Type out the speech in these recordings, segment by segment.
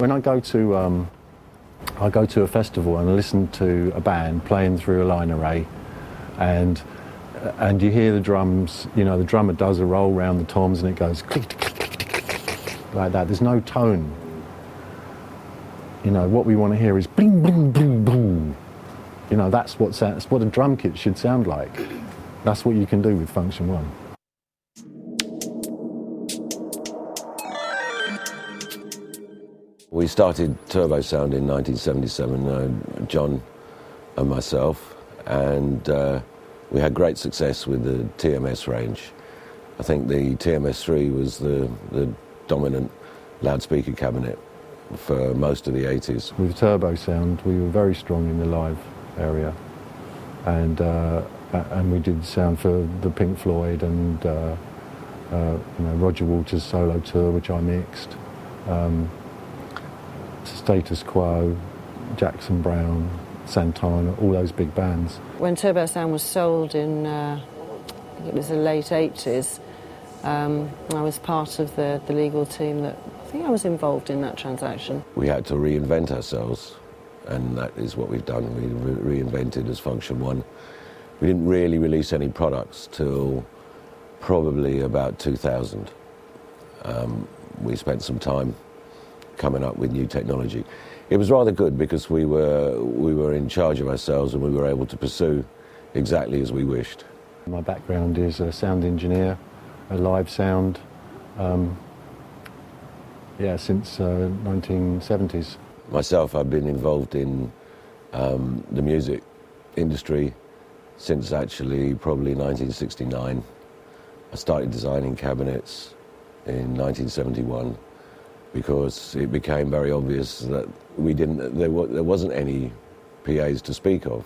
When I go to a festival and I listen to a band playing through a line array, and you hear the drums, you know, the drummer does a roll round the toms and it goes click, click, click, click, click, click, like that. There's no tone. You know, what we want to hear is bling, bling, bling, boom. You know, that's what a drum kit should sound like. That's what you can do with Funktion One. We started Turbo Sound in 1977, John and myself, and we had great success with the TMS range. I think the TMS3 was the dominant loudspeaker cabinet for most of the 80s. With Turbo Sound, we were very strong in the live area, and we did sound for the Pink Floyd and you know, Roger Waters' solo tour, which I mixed. Status Quo, Jackson Browne, Santana, all those big bands. When Turbo Sound was sold in, I think it was the late 80s, I was part of the legal team that, I think I was involved in that transaction. We had to reinvent ourselves, and that is what we've done. We reinvented as Funktion One. We didn't really release any products till probably about 2000. We spent some time coming up with new technology. It was rather good because we were in charge of ourselves and we were able to pursue exactly as we wished. My background is a sound engineer, a live sound, since 1970s. Myself, I've been involved in the music industry since actually probably 1969. I started designing cabinets in 1971. Because it became very obvious that there wasn't any PAs to speak of.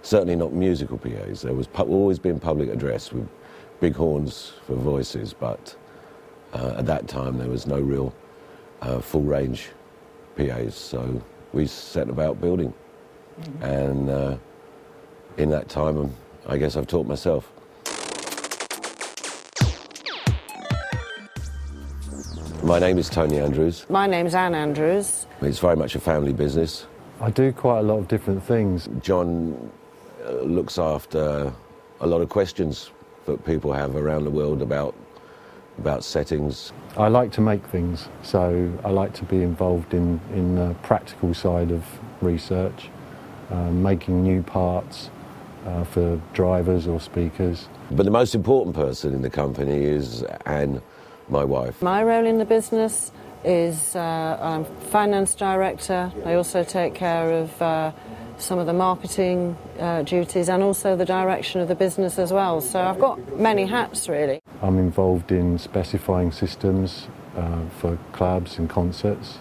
Certainly not musical PAs. There was always been public address with big horns for voices, but at that time there was no real full range PAs. So we set about building, and in that time, I guess I've taught myself. My name is Tony Andrews. My name's Anne Andrews. It's very much a family business. I do quite a lot of different things. John looks after a lot of questions that people have around the world about settings. I like to make things, so I like to be involved in the practical side of research, making new parts for drivers or speakers. But the most important person in the company is Anne, my wife. My role in the business is I'm finance director. I also take care of some of the marketing duties and also the direction of the business as well. So I've got many hats, really. I'm involved in specifying systems for clubs and concerts.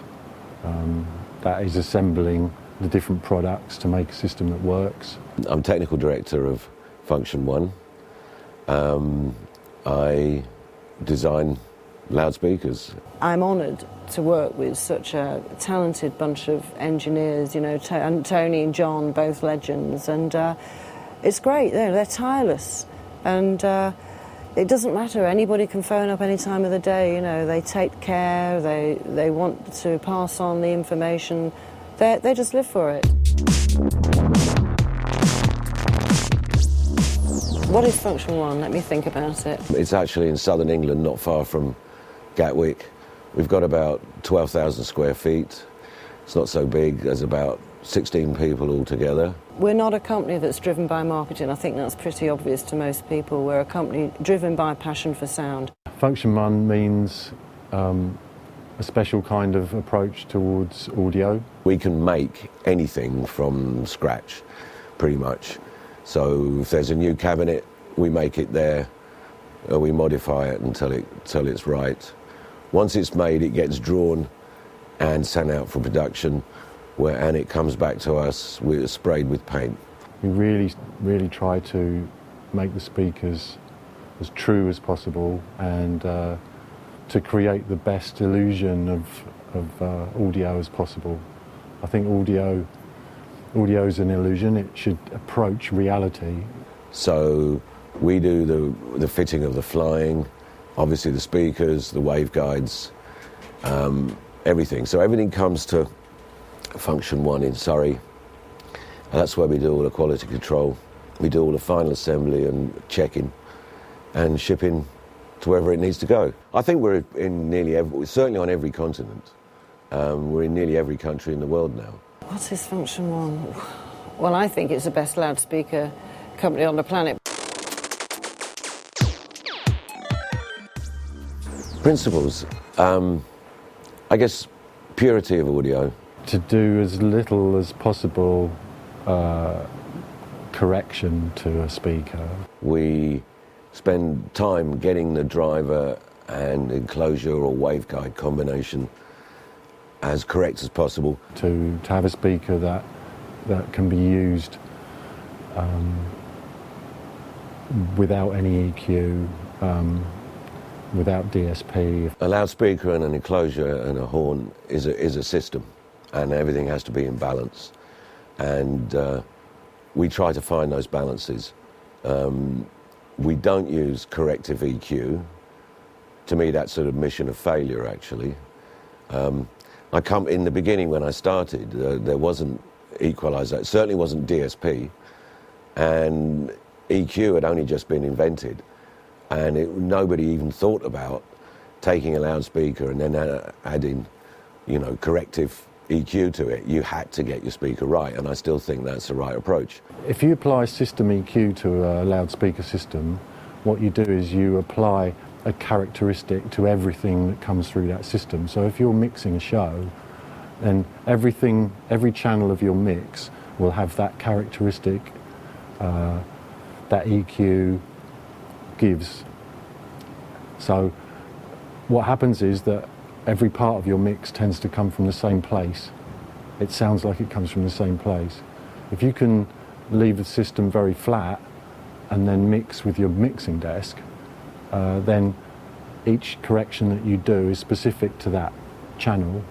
That is assembling the different products to make a system that works. I'm technical director of Funktion One. I design loudspeakers. I'm honoured to work with such a talented bunch of engineers, you know, Tony and John, both legends, and it's great. They're tireless, and it doesn't matter. Anybody can phone up any time of the day. You know, they take care. They want to pass on the information. They just live for it. What is Funktion One? Let me think about it. It's actually in southern England, not far from Gatwick. We've got about 12,000 square feet. It's not so big. There's about 16 people altogether. We're not a company that's driven by marketing. I think that's pretty obvious to most people. We're a company driven by passion for sound. Funktion One means a special kind of approach towards audio. We can make anything from scratch, pretty much. So if there's a new cabinet, we make it there, or we modify it until it's right. Once it's made, it gets drawn and sent out for production, and it comes back to us sprayed with paint. We really try to make the speakers as true as possible and to create the best illusion of audio as possible. I think audio is an illusion. It should approach reality. So we do the fitting of the flying, obviously the speakers, the waveguides, everything. So everything comes to Funktion One in Surrey, and that's where we do all the quality control. We do all the final assembly and checking and shipping to wherever it needs to go. I think we're in certainly on every continent. We're in nearly every country in the world now. What is Funktion One? Well, I think it's the best loudspeaker company on the planet. Principles, I guess purity of audio. To do as little as possible correction to a speaker. We spend time getting the driver and enclosure or waveguide combination as correct as possible. To have a speaker that can be used without any EQ, without DSP. A loudspeaker and an enclosure and a horn is a system, and everything has to be in balance. And we try to find those balances. We don't use corrective EQ. To me, that's sort of mission of failure, actually. In the beginning when I started, there wasn't equalizer. It certainly wasn't DSP, and EQ had only just been invented, and nobody even thought about taking a loudspeaker and then adding, corrective EQ to it. You had to get your speaker right, and I still think that's the right approach. If you apply system EQ to a loudspeaker system, what you do is you apply a characteristic to everything that comes through that system. So if you're mixing a show, then every channel of your mix will have that characteristic that EQ gives. So what happens is that every part of your mix tends to come from the same place. It sounds like it comes from the same place. If you can leave the system very flat and then mix with your mixing desk, then each correction that you do is specific to that channel,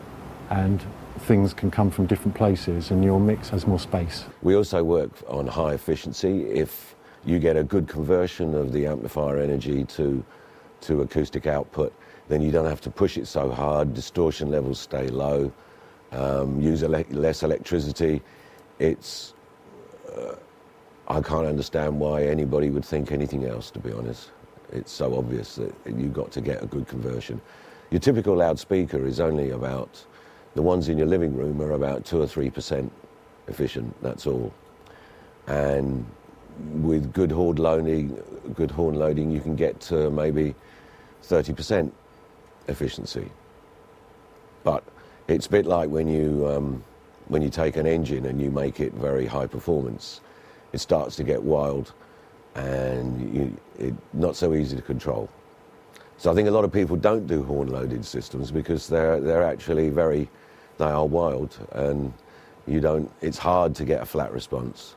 and things can come from different places and your mix has more space. We also work on high efficiency. If you get a good conversion of the amplifier energy to acoustic output, then you don't have to push it so hard, distortion levels stay low, use less electricity. I can't understand why anybody would think anything else, to be honest. It's so obvious that you've got to get a good conversion. Your typical loudspeaker is only about, the ones in your living room are about 2 or 3% efficient, that's all. And with good horn loading, you can get to maybe 30% efficiency. But it's a bit like when you take an engine and you make it very high performance, it starts to get wild and it's not so easy to control. So I think a lot of people don't do horn-loaded systems because they're actually they are wild, and it's hard to get a flat response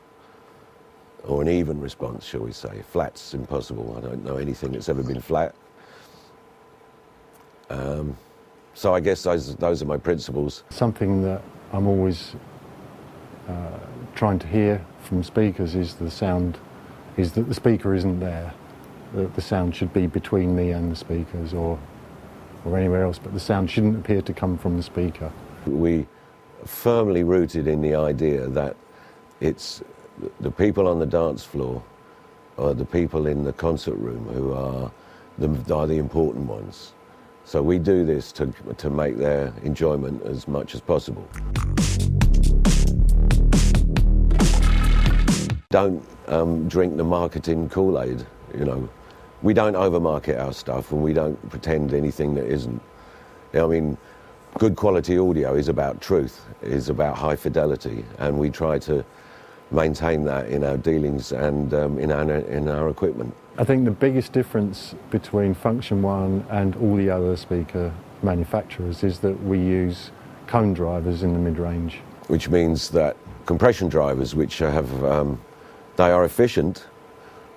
or an even response, shall we say. Flat's impossible. I don't know anything that's ever been flat. So I guess those are my principles. Something that I'm always trying to hear from speakers is the sound, is that the speaker isn't there. The sound should be between me and the speakers or anywhere else, but the sound shouldn't appear to come from the speaker. We firmly rooted in the idea that it's the people on the dance floor or the people in the concert room who are the important ones. So we do this to make their enjoyment as much as possible. Don't drink the marketing Kool-Aid, We don't overmarket our stuff, and we don't pretend anything that isn't. I mean, good quality audio is about truth, is about high fidelity, and we try to maintain that in our dealings and in our equipment. I think the biggest difference between Funktion One and all the other speaker manufacturers is that we use cone drivers in the mid-range. Which means that compression drivers, which they are efficient,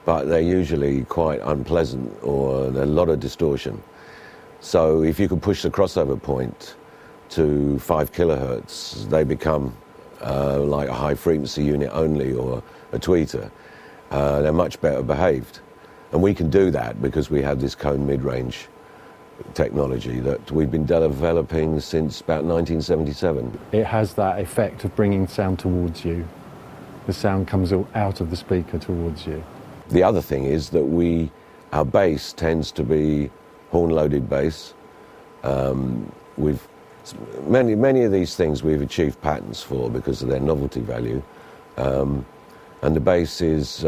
but they're usually quite unpleasant, or a lot of distortion. So if you can push the crossover point to 5 kilohertz, they become like a high frequency unit only or a tweeter. They're much better behaved. And we can do that because we have this cone mid-range technology that we've been developing since about 1977. It has that effect of bringing sound towards you. The sound comes out of the speaker towards you. The other thing is that our bass tends to be horn-loaded bass. Many of these things we've achieved patents for because of their novelty value. And the bass is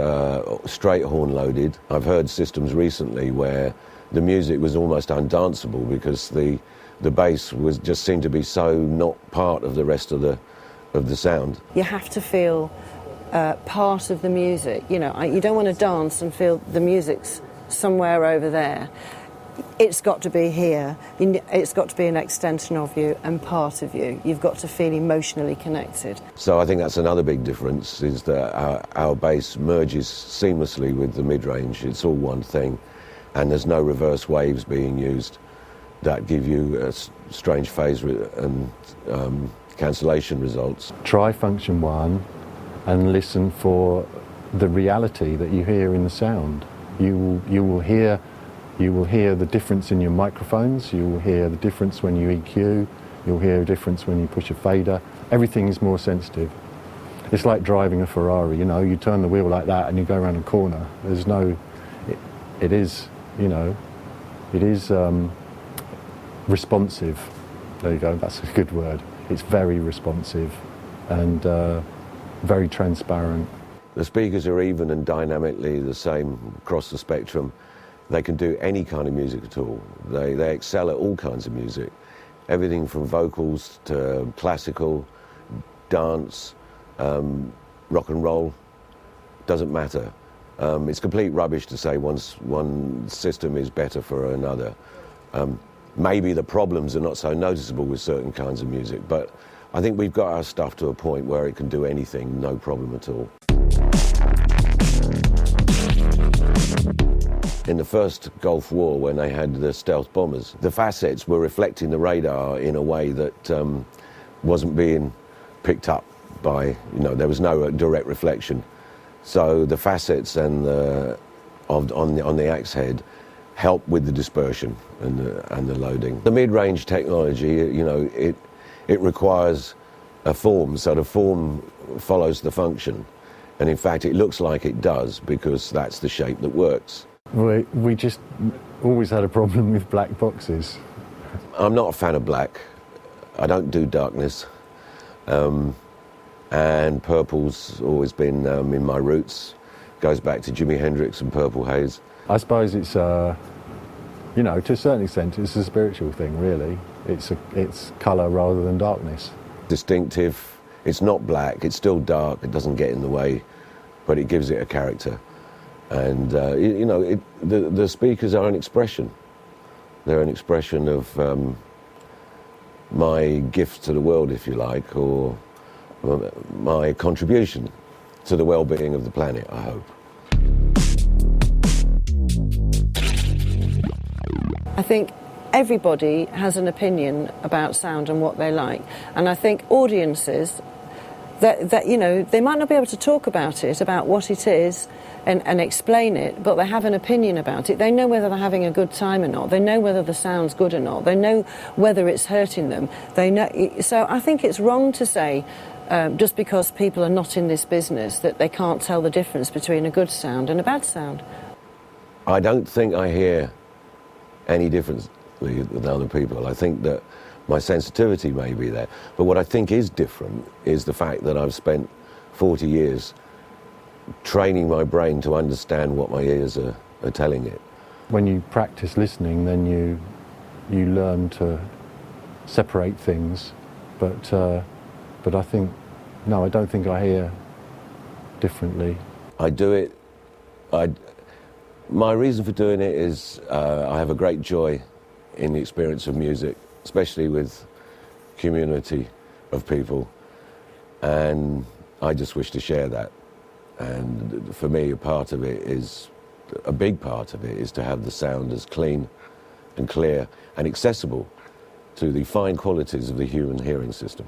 straight horn-loaded. I've heard systems recently where the music was almost undanceable because the bass just seemed to be so not part of the rest of the sound. You have to feel part of the music. You know, you don't want to dance and feel the music's somewhere over there. It's got to be here. It's got to be an extension of you and part of you. You've got to feel emotionally connected. So I think that's another big difference, is that our bass merges seamlessly with the mid-range. It's all one thing, and there's no reverse waves being used that give you a strange phase and cancellation results. Try Funktion One and listen for the reality that you hear in the sound. You will hear the difference in your microphones, you will hear the difference when you EQ, you'll hear a difference when you push a fader. Everything is more sensitive. It's like driving a Ferrari, you know, you turn the wheel like that and you go around a corner. There's no, it is responsive. There you go, that's a good word. It's very responsive and very transparent. The speakers are even and dynamically the same across the spectrum. They can do any kind of music at all. They excel at all kinds of music. Everything from vocals to classical, dance, rock and roll, doesn't matter. It's complete rubbish to say one system is better for another. Maybe the problems are not so noticeable with certain kinds of music, but I think we've got our stuff to a point where it can do anything, no problem at all. In the first Gulf War, when they had the stealth bombers, the facets were reflecting the radar in a way that wasn't being picked up by, there was no direct reflection. So the facets and on the axe head help with the dispersion and the loading. The mid-range technology, it requires a form, so the form follows the function. And in fact, it looks like it does because that's the shape that works. We just always had a problem with black boxes. I'm not a fan of black. I don't do darkness. And purple's always been in my roots. Goes back to Jimi Hendrix and Purple Haze. I suppose it's, to a certain extent, it's a spiritual thing, really. It's colour rather than darkness. Distinctive. It's not black. It's still dark. It doesn't get in the way, but it gives it a character. And, the speakers are an expression. They're an expression of my gift to the world, if you like, or my contribution to the well-being of the planet, I hope. I think everybody has an opinion about sound and what they like. And I think audiences, that they might not be able to talk about it, about what it is, and explain it, but they have an opinion about it. They know whether they're having a good time or not. They know whether the sound's good or not. They know whether it's hurting them. They know. So I think it's wrong to say, just because people are not in this business, that they can't tell the difference between a good sound and a bad sound. I don't think I hear any difference with other people. I think that my sensitivity may be there. But what I think is different is the fact that I've spent 40 years training my brain to understand what my ears are telling it. When you practice listening, then you learn to separate things. But I think, no, I don't think I hear differently. I do it. My reason for doing it is I have a great joy in the experience of music, especially with community of people, and I just wish to share that. And for me, a big part of it is to have the sound as clean and clear and accessible to the fine qualities of the human hearing system.